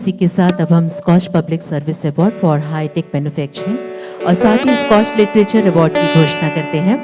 इसी के साथ अब हम Skoch public service award for high tech manufacturing और साथ ही स्कॉच लिटरेचर अवार्ड की घोषणा करते हैं।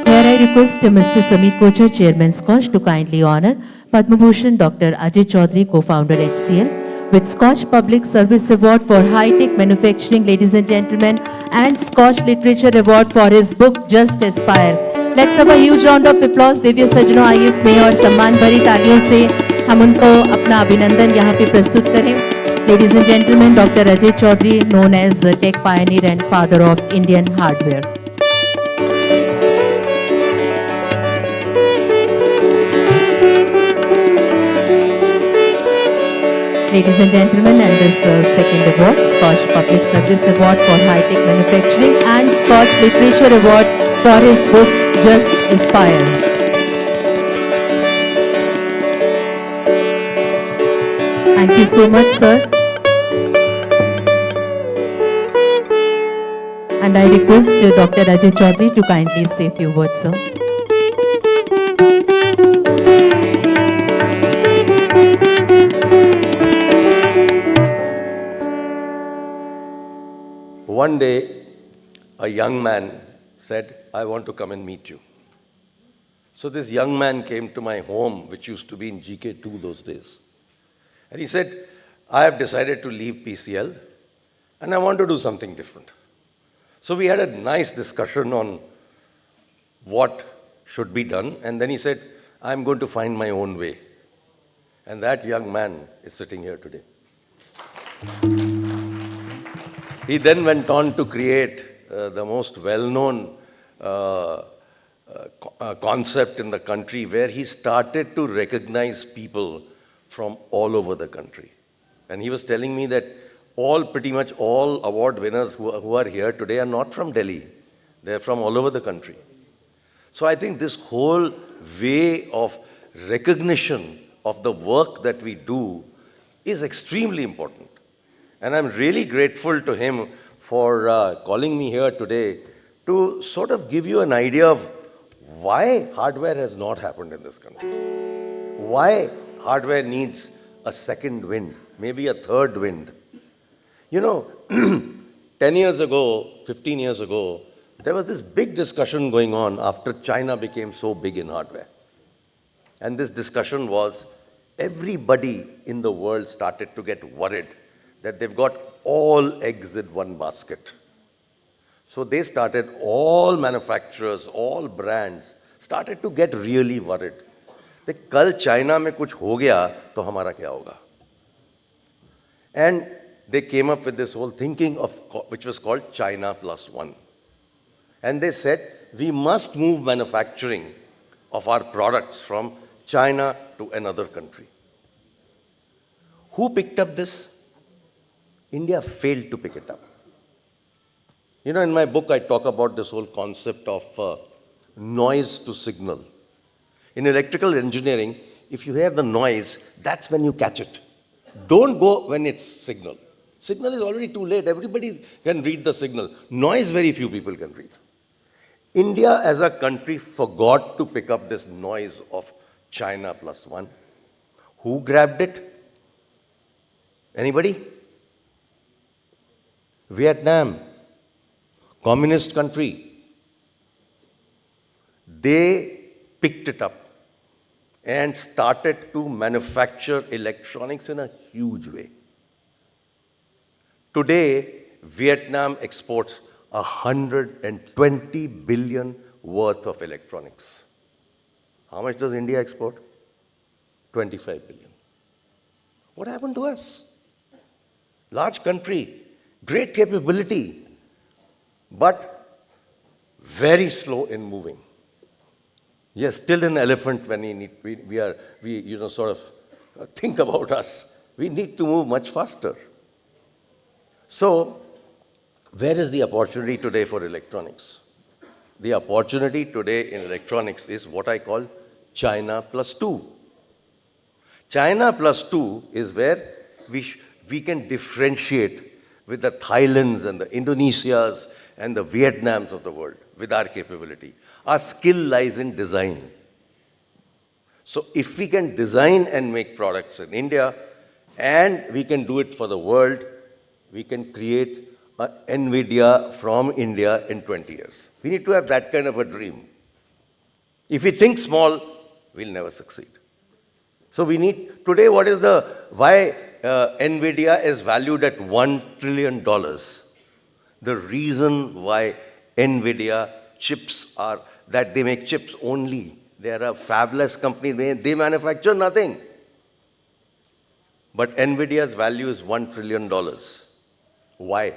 Here I request Mr. Sameer Kochar, Chairman Scotch, to kindly honor Padma Bhushan Dr. Ajay Chaudhary, co-founder HCL, with Scotch Public Service Award for High-Tech Manufacturing, ladies and gentlemen, and Scotch Literature Award for his book Just Aspire. Let's have a huge round of applause. Divya सज्जनों, आइए स्नेह और सम्मान भरी तालियों से हम उनको अपना अभिनंदन यहाँ पे प्रस्तुत करें। Ladies and gentlemen, Dr. Ajay Chaudhary, known as tech pioneer and father of Indian hardware. Ladies and gentlemen, and this second award, Scotch Public Service Award for High-Tech Manufacturing and Scotch Literature Award for his book Just Aspire. Thank you so much, sir. And I request Dr. Ajay Chaudhary to kindly say a few words, sir. One day, a young man said, I want to come and meet you. So this young man came to my home, which used to be in GK2 those days. And he said, I have decided to leave PCL and I want to do something different. So we had a nice discussion on what should be done. And then he said, I'm going to find my own way. And that young man is sitting here today. He then went on to create the most well-known concept in the country, where he started to recognize people from all over the country. And he was telling me that pretty much all award winners who are here today are not from Delhi. They're from all over the country. So I think this whole way of recognition of the work that we do is extremely important. And I'm really grateful to him for calling me here today to sort of give you an idea of why hardware has not happened in this country. Why hardware needs a second wind, maybe a third wind. You know, 10 years ago, 15 years ago, there was this big discussion going on after China became so big in hardware. And this discussion was, everybody in the world started to get worried that they've got all eggs in one basket. So they started, all manufacturers, all brands, started to get really worried. that कल China में कुछ हो गया तो हमारा क्या होगा? And they came up with this whole thinking of which was called China plus one. And they said, we must move manufacturing of our products from China to another country. Who picked up this? India failed to pick it up. You know, in my book, I talk about this whole concept of noise to signal. In electrical engineering, if you hear the noise, that's when you catch it. Don't go when it's signal. Signal is already too late. Everybody can read the signal. Noise, very few people can read. India as a country forgot to pick up this noise of China plus one. Who grabbed it? Anybody? Vietnam, communist country. They picked it up and started to manufacture electronics in a huge way. Today, Vietnam exports 120 billion worth of electronics. How much does India export? 25 billion. What happened to us? Large country, great capability, but very slow in moving. Yes, still an elephant when we sort of think about us. We need to move much faster. So, where is the opportunity today for electronics? The opportunity today in electronics is what I call China plus two. China plus two is where we can differentiate with the Thailands and the Indonesias and the Vietnams of the world with our capability. Our skill lies in design. So if we can design and make products in India and we can do it for the world. We can create a NVIDIA from India in 20 years. We need to have that kind of a dream. If we think small, we'll never succeed. So we need, today what is why NVIDIA is valued at $1 trillion. The reason why NVIDIA chips are, that they make chips only. They are a fabless company, they manufacture nothing. But NVIDIA's value is $1 trillion. Why?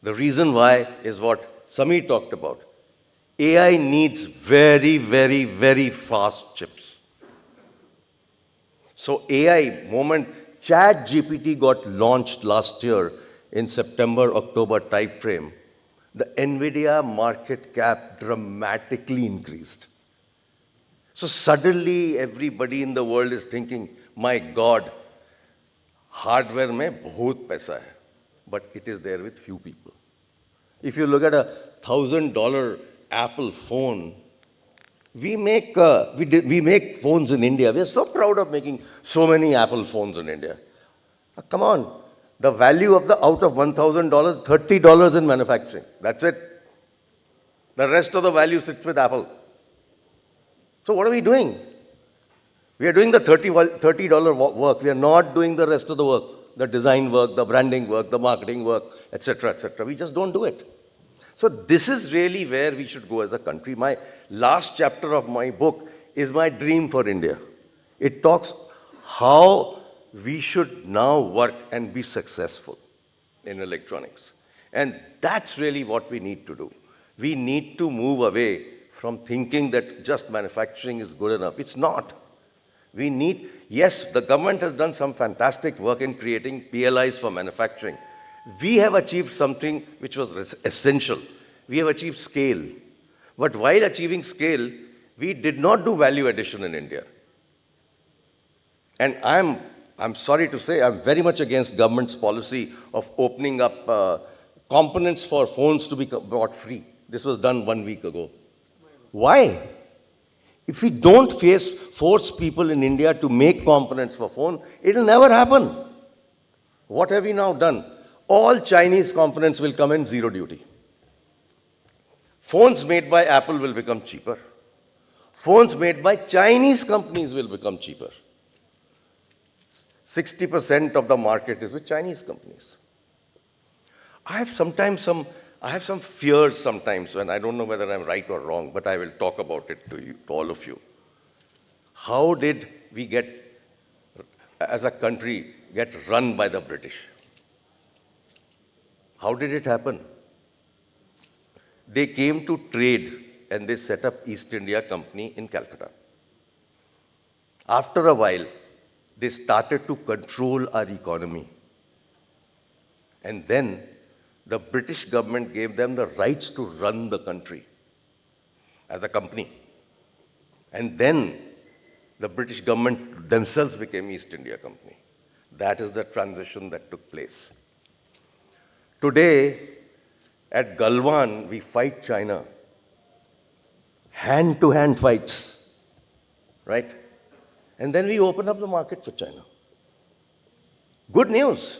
The reason why is what Samir talked about. AI needs very, very, very fast chips. So AI, moment ChatGPT got launched last year in September, October timeframe, the NVIDIA market cap dramatically increased. So suddenly everybody in the world is thinking, my God, hardware mein bahut paisa hai, but it is there with few people. If you look at $1,000 Apple phone, we make phones in India. We are so proud of making so many Apple phones in India. Come on, the value of out of $1,000, $30 in manufacturing. That's it. The rest of the value sits with Apple. So what are we doing? We are doing the $30 work. We are not doing the rest of the work, the design work, the branding work, the marketing work, etc., etc. We just don't do it. So this is really where we should go as a country. My last chapter of my book is my dream for India. It talks how we should now work and be successful in electronics. And that's really what we need to do. We need to move away from thinking that just manufacturing is good enough. It's not. We need, yes, the government has done some fantastic work in creating PLIs for manufacturing. We have achieved something which was essential. We have achieved scale. But while achieving scale, we did not do value addition in India. And I'm sorry to say, I'm very much against government's policy of opening up components for phones to be bought free. This was done 1 week ago. Why? If we don't force people in India to make components for phone, it'll never happen. What have we now done? All Chinese components will come in zero duty. Phones made by Apple will become cheaper. Phones made by Chinese companies will become cheaper. 60% of the market is with Chinese companies. I have some fears sometimes, and I don't know whether I'm right or wrong, but I will talk about it to you, to all of you. How did we as a country, get run by the British? How did it happen? They came to trade and they set up East India Company in Calcutta. After a while, they started to control our economy. And then the British government gave them the rights to run the country as a company. And then the British government themselves became East India Company. That is the transition that took place. Today, at Galwan, we fight China. Hand-to-hand fights, right? And then we open up the market for China. Good news.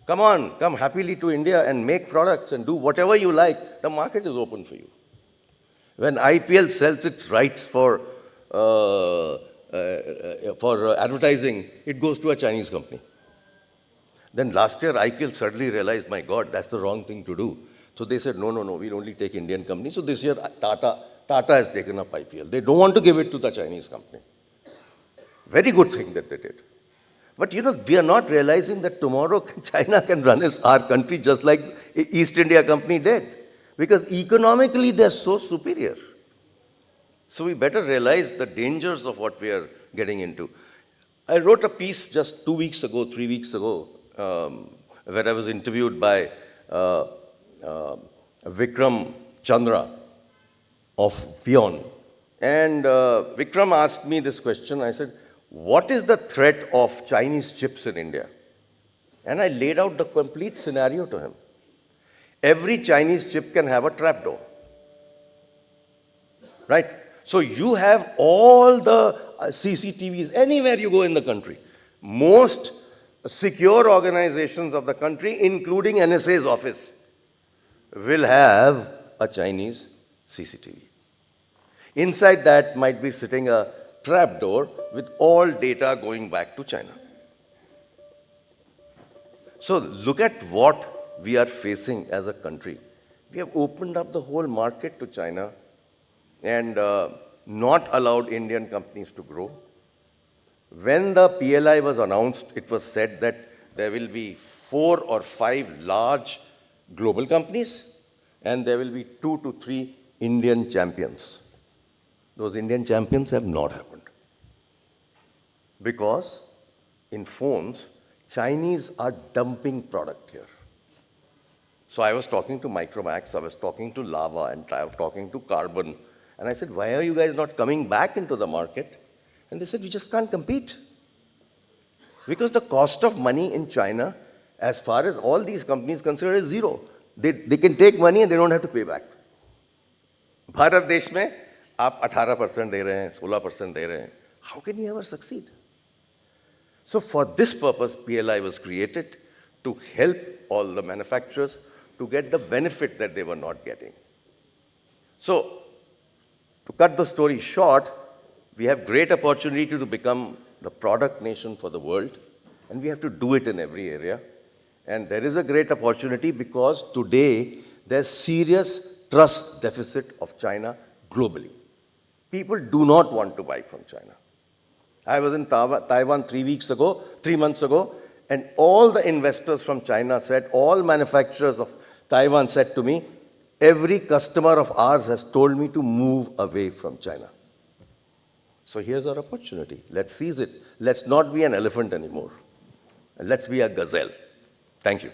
Come on, come happily to India and make products and do whatever you like. The market is open for you. When IPL sells its rights for advertising, it goes to a Chinese company. Then last year, IPL suddenly realized, my God, that's the wrong thing to do. So they said, no, we'll only take Indian companies. So this year, Tata has taken up IPL. They don't want to give it to the Chinese company. Very good thing that they did. But we are not realizing that tomorrow China can run our country just like East India Company did. Because economically, they're so superior. So we better realize the dangers of what we are getting into. I wrote a piece just 3 weeks ago, where I was interviewed by Vikram Chandra of Vion. And Vikram asked me this question. I said, what is the threat of Chinese chips in India? And I laid out the complete scenario to him. Every Chinese chip can have a trapdoor, right? So you have all the CCTVs anywhere you go in the country. Most secure organizations of the country, including NSA's office, will have a Chinese CCTV. Inside that might be sitting a trapdoor with all data going back to China. So look at what we are facing as a country. We have opened up the whole market to China and not allowed Indian companies to grow. When the PLI was announced, it was said that there will be 4 or 5 large global companies and there will be 2 to 3 Indian champions. Those Indian champions have not happened. Because in phones, Chinese are dumping product here. So I was talking to Micromax, I was talking to Lava, and I was talking to Carbon. And I said, why are you guys not coming back into the market? And they said, we just can't compete. Because the cost of money in China, as far as all these companies consider, is zero. They can take money and they don't have to pay back. Bharat देश में आप 18% दे रहे हैं, 16% दे रहे हैं. How can you ever succeed? So for this purpose, PLI was created to help all the manufacturers to get the benefit that they were not getting. So to cut the story short, we have great opportunity to become the product nation for the world, and we have to do it in every area. And there is a great opportunity because today there's serious trust deficit of China globally. People do not want to buy from China. I was in Taiwan 3 months ago, and all the investors from China said, all manufacturers of Taiwan said to me, every customer of ours has told me to move away from China. So here's our opportunity. Let's seize it. Let's not be an elephant anymore. Let's be a gazelle. Thank you.